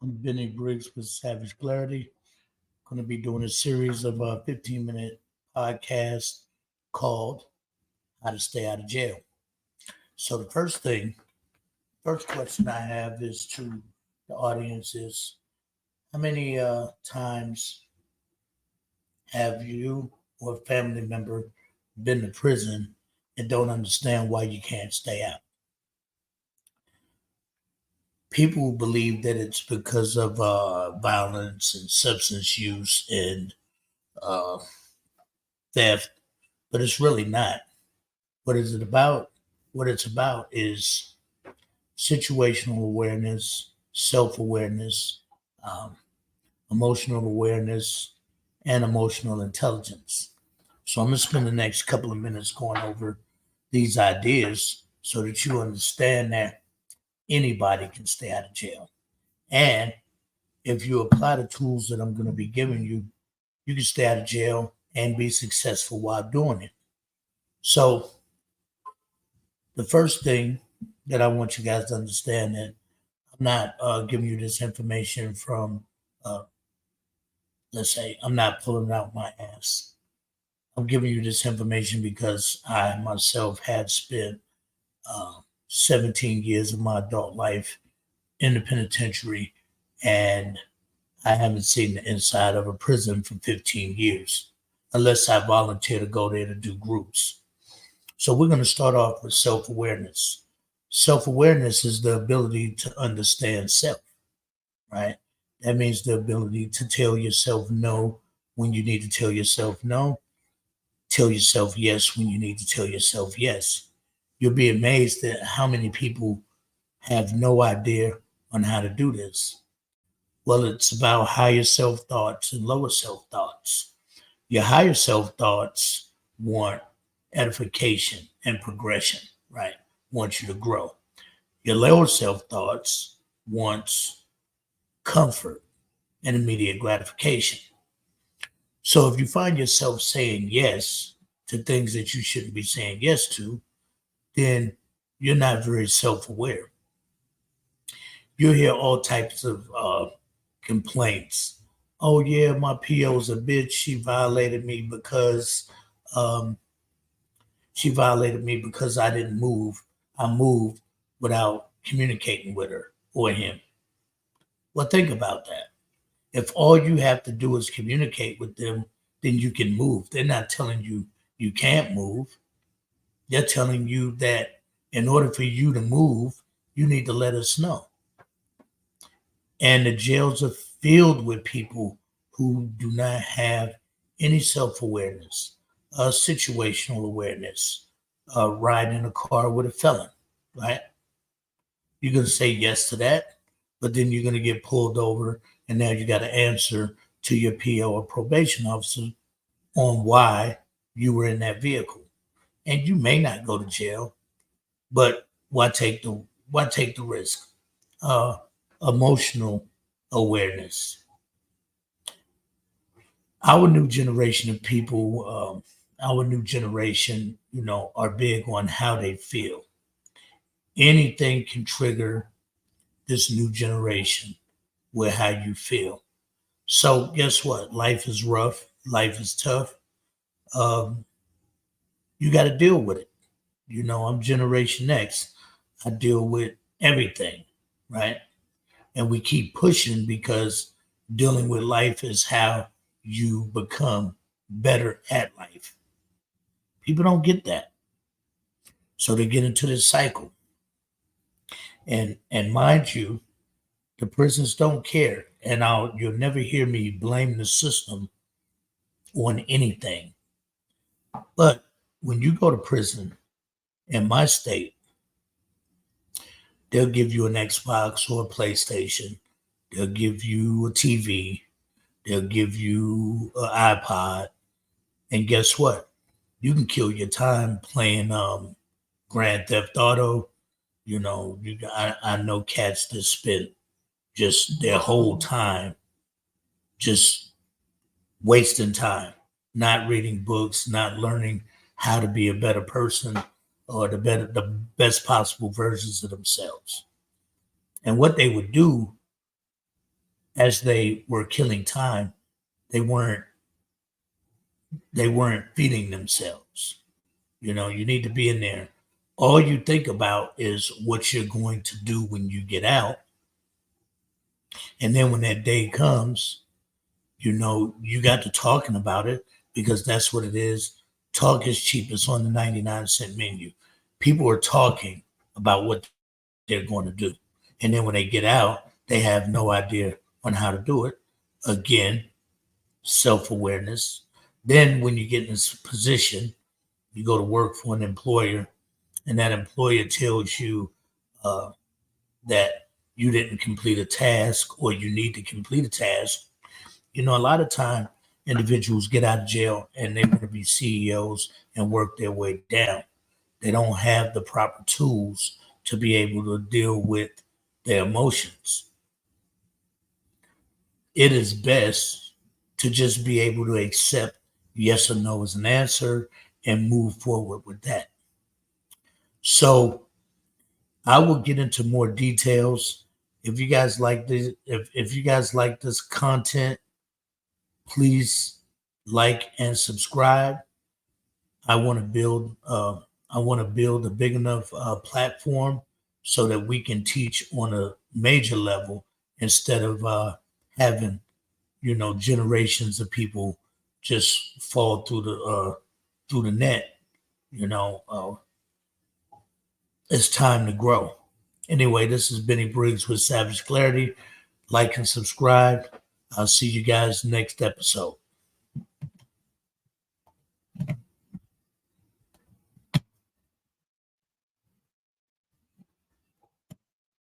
I'm Benny Briggs with Savage Clarity. Going to be doing a series of 15-minute podcasts called How to Stay Out of Jail. So the first question I have is to the audience is, how many times have you or a family member been to prison and don't understand why you can't stay out? People believe that it's because of violence and substance use and uh, theft, but it's really not. What is it about? What it's about is situational awareness, self awareness, um, emotional awareness, and emotional intelligence. So I'm going to spend the next couple of minutes going over these ideas so that you understand that anybody can stay out of jail. And if you apply the tools that I'm going to be giving you, you can stay out of jail and be successful while doing it. So the first thing that I want you guys to understand that I'm not giving you this information from, uh, let's say, I'm not pulling it out my ass. I'm giving you this information because I myself had spent uh, 17 years of my adult life in the penitentiary, and I haven't seen the inside of a prison for 15 years, unless I volunteer to go there to do groups. So we're going to start off with self awareness. Self awareness is the ability to understand self, right? That means the ability to tell yourself no when you need to tell yourself no, tell yourself yes when you need to tell yourself yes. You'll be amazed at how many people have no idea on how to do this. Well, it's about higher self thoughts and lower self thoughts. Your higher self thoughts want edification and progression, right? Want you to grow. Your lower self thoughts wants comfort and immediate gratification. So if you find yourself saying yes to things that you shouldn't be saying yes to, then you're not very self aware. You'll hear all types of complaints. Oh, yeah, my PO's a bitch. Um, she violated me because I didn't move. I moved without communicating with her or him. Well, think about that. If all you have to do is communicate with them, then you can move. They're not telling you you can't move. They're telling you that in order for you to move, you need to let us know. And the jails are filled with people who do not have any self awareness, situational awareness, riding in a car with a felon, right? You're going to say yes to that, but then you're going to get pulled over, and now you got to answer to your PO or probation officer on why you were in that vehicle. And you may not go to jail, but why take the risk? Uh, Emotional awareness. Our new generation of people, our new generation, are big on how they feel. Anything can trigger this new generation with how you feel. So guess what? Life is rough. Life is tough. Um, you got to deal with it. I'm Generation X. I deal with everything, right? And we keep pushing because dealing with life is how you become better at life. People don't get that. So they get into this cycle. And mind you, the prisons don't care. And you'll never hear me blame the system on anything. But when you go to prison in my state, they'll give you an Xbox or a PlayStation. They'll give you a TV. They'll give you an iPod. And guess what? You can kill your time playing Grand Theft Auto. I know cats that spent just their whole time just wasting time, not reading books, not learning how to be a better person or the best possible versions of themselves. And what they would do as they were killing time, they weren't feeding themselves. You need to be in there. All you think about is what you're going to do when you get out. And then when that day comes, you got to talking about it, because that's what it is. Talk is cheap. It's on the 99-cent menu. People are talking about what they're going to do. And then when they get out, they have no idea on how to do it. Again, self-awareness. Then when you get in this position, you go to work for an employer, and that employer tells you that you didn't complete a task, or you need to complete a task. A lot of time individuals get out of jail and they want to be CEOs and work their way down. They don't have the proper tools to be able to deal with their emotions. It is best to just be able to accept yes or no as an answer and move forward with that. So I will get into more details. If you guys like this, if you guys like this content, please like and subscribe. I want to build a big enough platform so that we can teach on a major level, instead of having generations of people just fall through the net. It's time to grow. Anyway, this is Benny Briggs with Savage Clarity. Like and subscribe. I'll see you guys next episode.